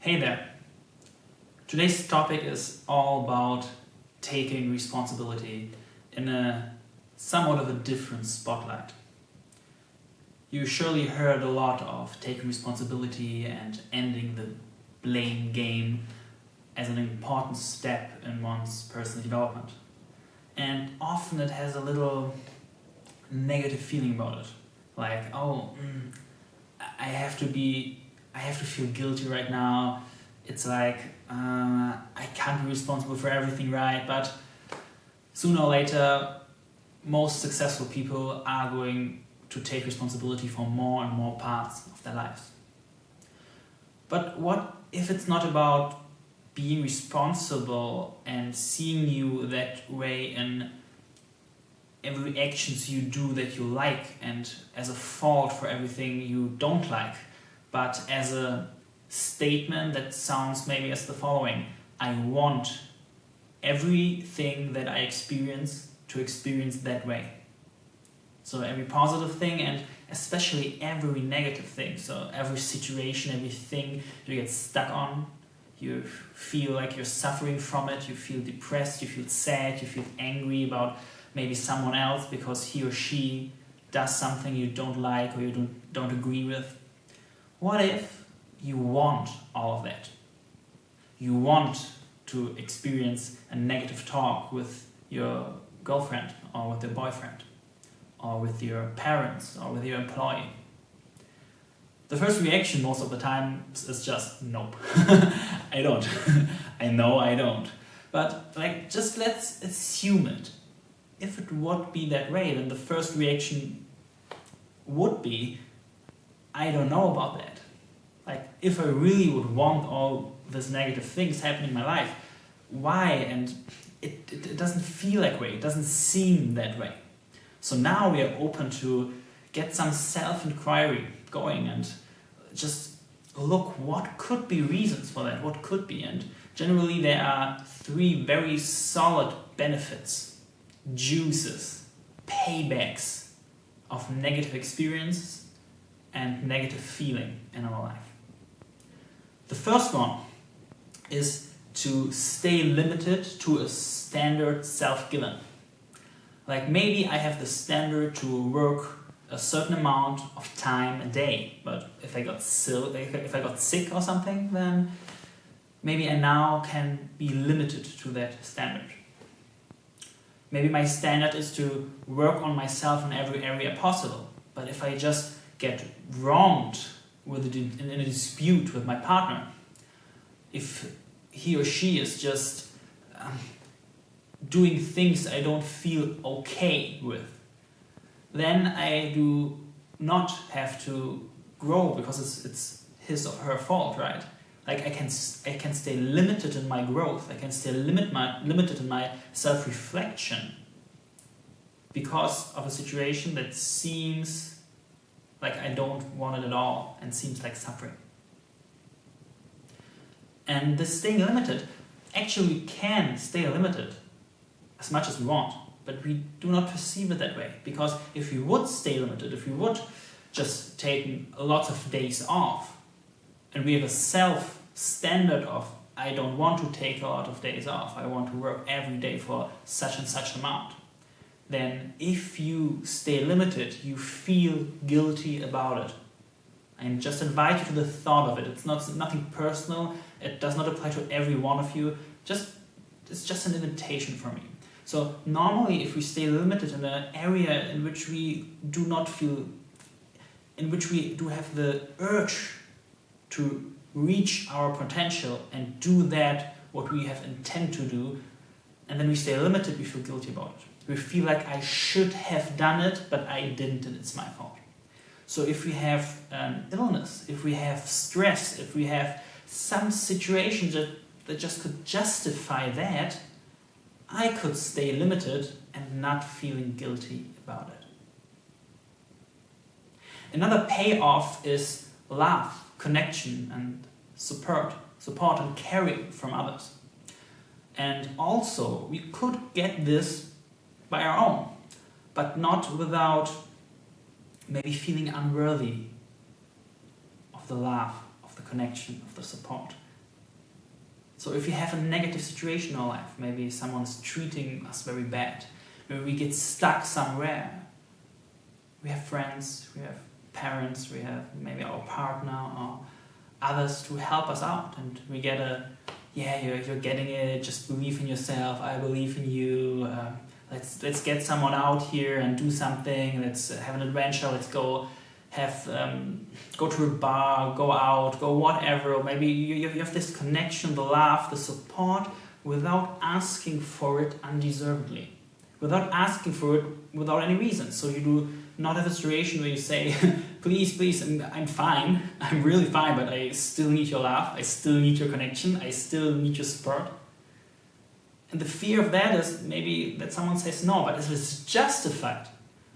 Hey there! Today's topic is all about taking responsibility in a somewhat of a different spotlight. You surely heard a lot of taking responsibility and ending the blame game as an important step in one's personal development. And often it has a little negative feeling about it. Like, I have to feel guilty right now. It's like, I can't be responsible for everything, right? But sooner or later, most successful people are going to take responsibility for more and more parts of their lives. But what if it's not about being responsible and seeing you that way in every actions you do that you like and as a fault for everything you don't like, but as a statement that sounds maybe as the following: I want everything that I experience to experience that way. So every positive thing and especially every negative thing. So every situation, everything you get stuck on, you feel like you're suffering from it, you feel depressed, you feel sad, you feel angry about maybe someone else because he or she does something you don't like or you don't agree with. What if you want all of that? You want to experience a negative talk with your girlfriend or with your boyfriend or with your parents or with your employee. The first reaction most of the time is just nope. I don't. I know I don't. But just let's assume it. If it would be that way, then the first reaction would be, I don't know about that. If I really would want all these negative things happening in my life, why? And it doesn't feel that way. It doesn't seem that way. So now we are open to get some self-inquiry going and just look what could be reasons for that, what could be. And generally there are 3 very solid benefits, juices, paybacks of negative experiences and negative feeling in our life. The first one is to stay limited to a standard self-given. Maybe I have the standard to work a certain amount of time a day, but if I got sick or something, then maybe I now can be limited to that standard. Maybe my standard is to work on myself in every area possible, but if I just get wronged in a dispute with my partner, if he or she is just doing things I don't feel okay with, then I do not have to grow because it's his or her fault, right? I can stay limited in my growth. I can stay limited in my self-reflection because of a situation that seems like I don't want it at all and seems like suffering. And this staying limited, actually we can stay limited as much as we want, but we do not perceive it that way. Because if we would stay limited, if we would just take lots of days off, and we have a self-standard of I don't want to take a lot of days off, I want to work every day for such and such amount, then if you stay limited, you feel guilty about it. I just invite you to the thought of it. It's nothing personal. It does not apply to every one of you. It's just an invitation for me. So normally if we stay limited in an area in which we do not feel, in which we do have the urge to reach our potential and do that what we have intent to do, and then we stay limited, we feel guilty about it. We feel like I should have done it, but I didn't and it's my fault. So if we have an illness, if we have stress, if we have some situation that just could justify that, I could stay limited and not feeling guilty about it. Another payoff is love, connection, and support and caring from others. And also, we could get this by our own, but not without maybe feeling unworthy of the love, of the connection, of the support. So if you have a negative situation in our life, maybe someone's treating us very bad, maybe we get stuck somewhere, we have friends, we have parents, we have maybe our partner or others to help us out, and we get you're getting it, just believe in yourself, I believe in you, let's get someone out here and do something, let's have an adventure, let's go go to a bar, go out, go whatever, or maybe you have this connection, the love, the support, without asking for it undeservedly, without asking for it without any reason. So you do not have a situation where you say, please, I'm fine, I'm really fine, but I still need your love, I still need your connection, I still need your support. And the fear of that is maybe that someone says no, but if it's justified,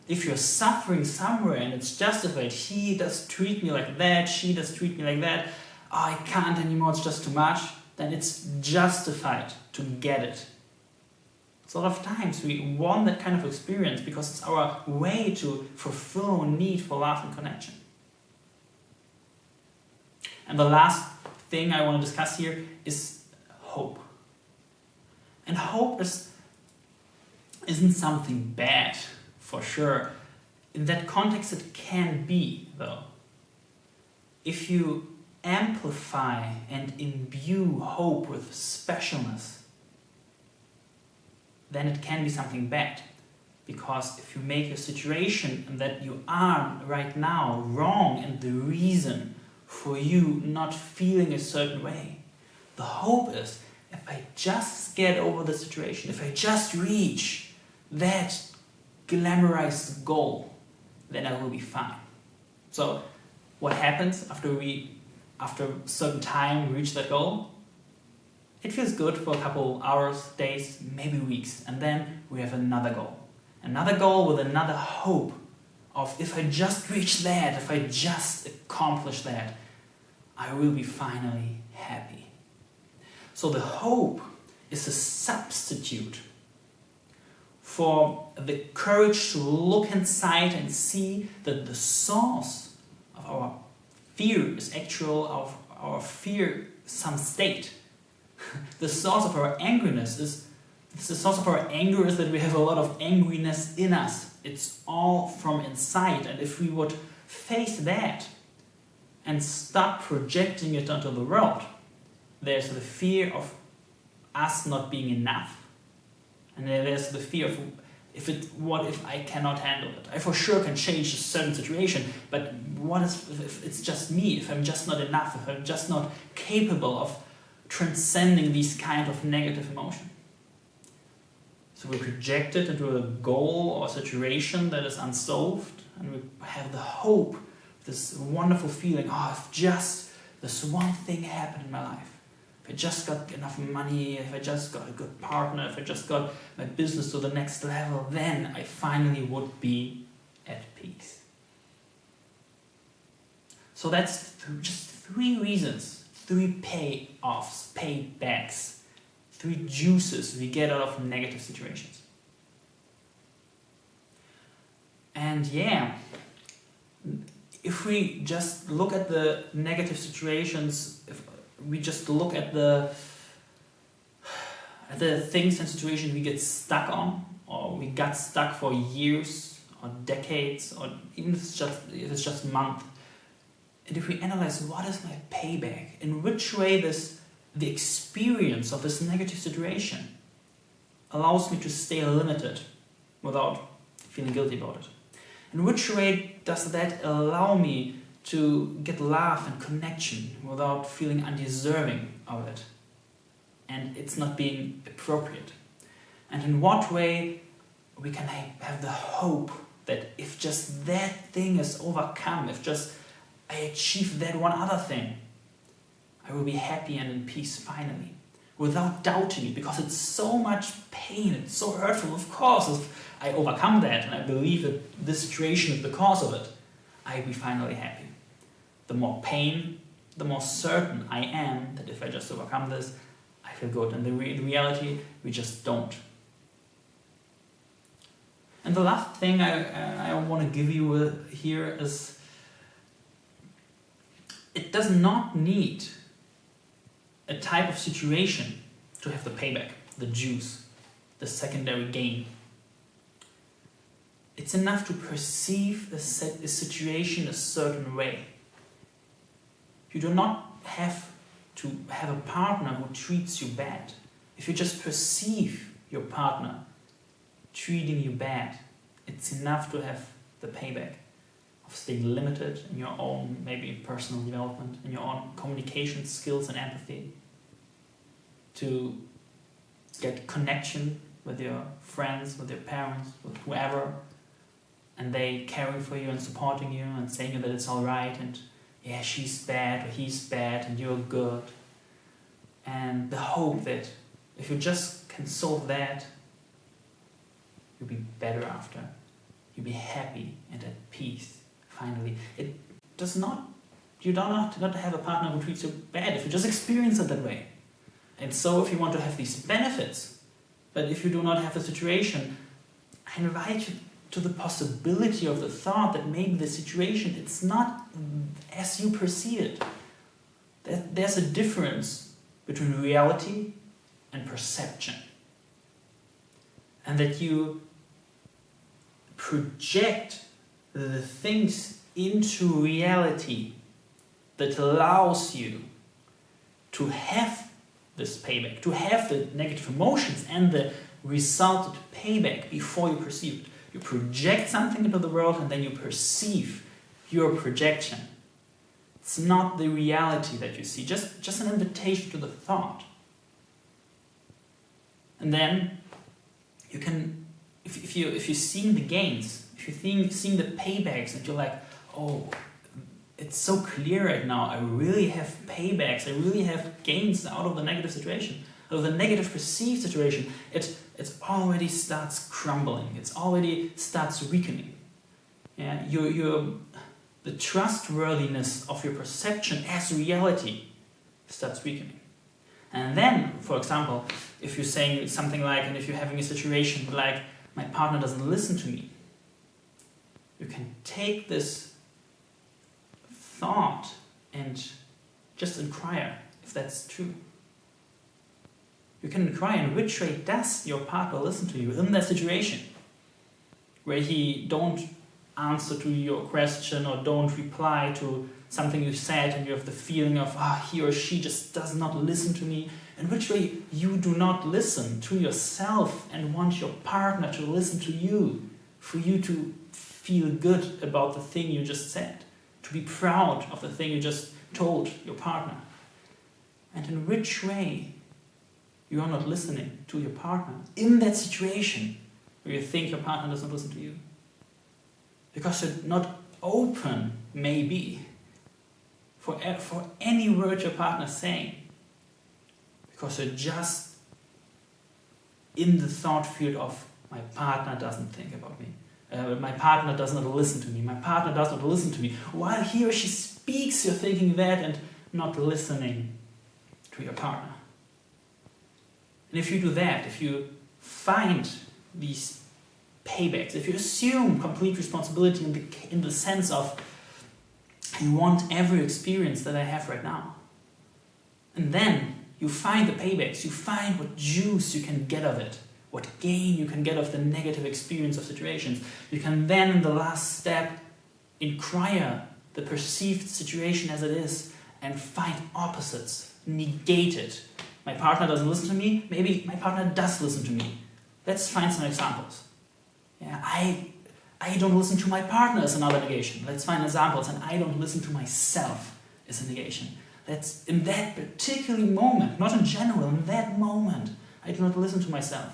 if you're suffering somewhere and it's justified, he does treat me like that, she does treat me like that, oh, I can't anymore, it's just too much, then it's justified to get it. So a lot of times we want that kind of experience because it's our way to fulfill our need for love and connection. And the last thing I want to discuss here is hope. And hope isn't something bad, for sure. In that context it can be, though. If you amplify and imbue hope with specialness, then it can be something bad. Because if you make a situation that you are right now wrong and the reason for you not feeling a certain way, the hope is, if I just get over the situation, if I just reach that glamorized goal, then I will be fine. So what happens after a certain time reach that goal? It feels good for a couple hours, days, maybe weeks, and then we have another goal. Another goal with another hope of, if I just reach that, if I just accomplish that, I will be finally happy. So the hope is a substitute for the courage to look inside and see that the source of our fear is of our fear some state. The source of our angriness is that we have a lot of angriness in us. It's all from inside, and if we would face that and stop projecting it onto the world, there's the fear of us not being enough. And then there's the fear of, what if I cannot handle it? I for sure can change a certain situation, but what if it's just me, if I'm just not enough, if I'm just not capable of transcending these kind of negative emotion? So we project it into a goal or situation that is unsolved, and we have the hope, this wonderful feeling, if just this one thing happened in my life, if I just got enough money, if I just got a good partner, if I just got my business to the next level, then I finally would be at peace. So that's just 3 reasons, 3 payoffs, paybacks, 3 juices we get out of negative situations. And if we just look at the negative situations, if we just look at the things and situations we get stuck on, or we got stuck for years or decades, or even if it's just a month, and if we analyze what is my payback, in which way the experience of this negative situation allows me to stay limited without feeling guilty about it, in which way does that allow me to get love and connection without feeling undeserving of it, and it's not being appropriate, and in what way we can have the hope that if just that thing is overcome, if just I achieve that one other thing, I will be happy and in peace finally, without doubting it, because it's so much pain, it's so hurtful. Of course, if I overcome that and I believe that this situation is the cause of it, I will be finally happy. The more pain, the more certain I am that if I just overcome this, I feel good. And in reality, we just don't. And the last thing I want to give you here is, it does not need a type of situation to have the payback, the juice, the secondary gain. It's enough to perceive a situation a certain way. You do not have to have a partner who treats you bad. If you just perceive your partner treating you bad, it's enough to have the payback of staying limited in your own, maybe personal development, in your own communication skills and empathy, to get connection with your friends, with your parents, with whoever, and they caring for you and supporting you and saying that it's all right, and yeah, she's bad or he's bad and you're good. And the hope that if you just can solve that, you'll be better after. You'll be happy and at peace, finally. It does not, you do not have a partner who treats you bad if you just experience it that way. And so if you want to have these benefits, but if you do not have the situation, I invite you to the possibility of the thought that maybe the situation, it's not as you perceive it. There's a difference between reality and perception. And that you project the things into reality that allows you to have this payback, to have the negative emotions and the resulted payback before you perceive it. You project something into the world and then you perceive your projection. It's not the reality that you see, just an invitation to the thought. And then you can, if you're seeing the gains, if you're seeing the paybacks and you're like, oh, it's so clear right now, I really have paybacks, I really have gains out of the negative situation, out of the negative perceived situation, it already starts crumbling, it already starts weakening. Yeah, the trustworthiness of your perception as reality starts weakening. And then, for example, if you're saying something like, and if you're having a situation like, my partner doesn't listen to me, you can take this thought and just inquire if that's true. You can inquire in which way does your partner listen to you in that situation, where he don't answer to your question or don't reply to something you said and you have the feeling of he or she just does not listen to me, in which way you do not listen to yourself and want your partner to listen to you, for you to feel good about the thing you just said, to be proud of the thing you just told your partner, and in which way you are not listening to your partner in that situation where you think your partner doesn't listen to you. Because you're not open, maybe, for any word your partner's saying. Because you're just in the thought field of, my partner doesn't think about me. My partner does not listen to me. My partner does not listen to me. While he or she speaks, you're thinking that and not listening to your partner. And if you do that, if you find these paybacks, if you assume complete responsibility in the sense of, I want every experience that I have right now, and then you find the paybacks, you find what juice you can get of it, what gain you can get of the negative experience of situations, you can then, in the last step, inquire the perceived situation as it is and find opposites, negate it. My partner doesn't listen to me, maybe my partner does listen to me. Let's find some examples. Yeah, I don't listen to my partner is another negation. Let's find examples. And I don't listen to myself is a negation. That's in that particular moment, not in general, in that moment, I do not listen to myself.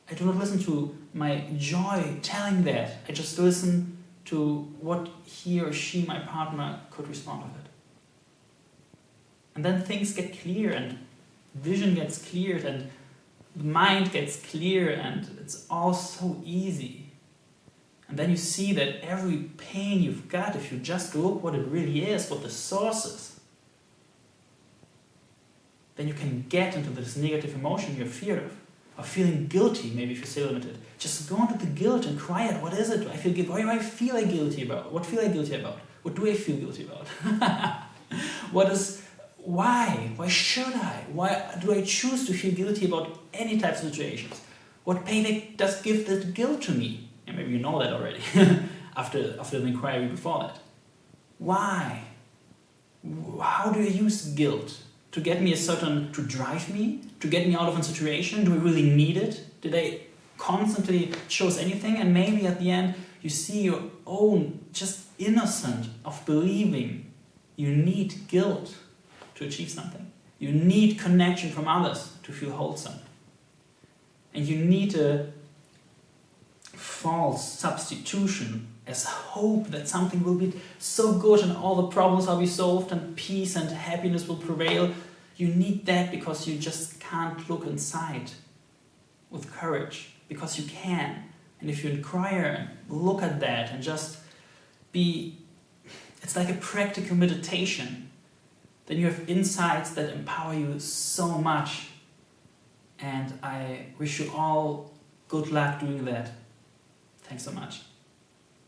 I do not listen to my joy telling that. I just listen to what he or she, my partner, could respond to it. And then things get clear and vision gets cleared and the mind gets clear and it's all so easy. And then you see that every pain you've got, if you just look what it really is, what the source is, then you can get into this negative emotion you're feared of feeling guilty, maybe if you're still limited. Just go into the guilt and cry out, what is it? Do I feel guilty? What do I feel guilty about? What feel I guilty about? What do I feel guilty about? why? Why should I? Why do I choose to feel guilty about any types of situations? What payback does give the guilt to me? And maybe you know that already after the inquiry before that. Why? How do I use guilt? To get me to drive me? To get me out of a situation? Do I really need it? Did I constantly chose anything? And maybe at the end you see your own just innocence of believing you need guilt to achieve something. You need connection from others to feel wholesome. And you need a false substitution as hope that something will be so good and all the problems will be solved and peace and happiness will prevail. You need that because you just can't look inside with courage, because you can. And if you inquire and look at that and just it's like a practical meditation, then you have insights that empower you so much. And I wish you all good luck doing that. Thanks so much.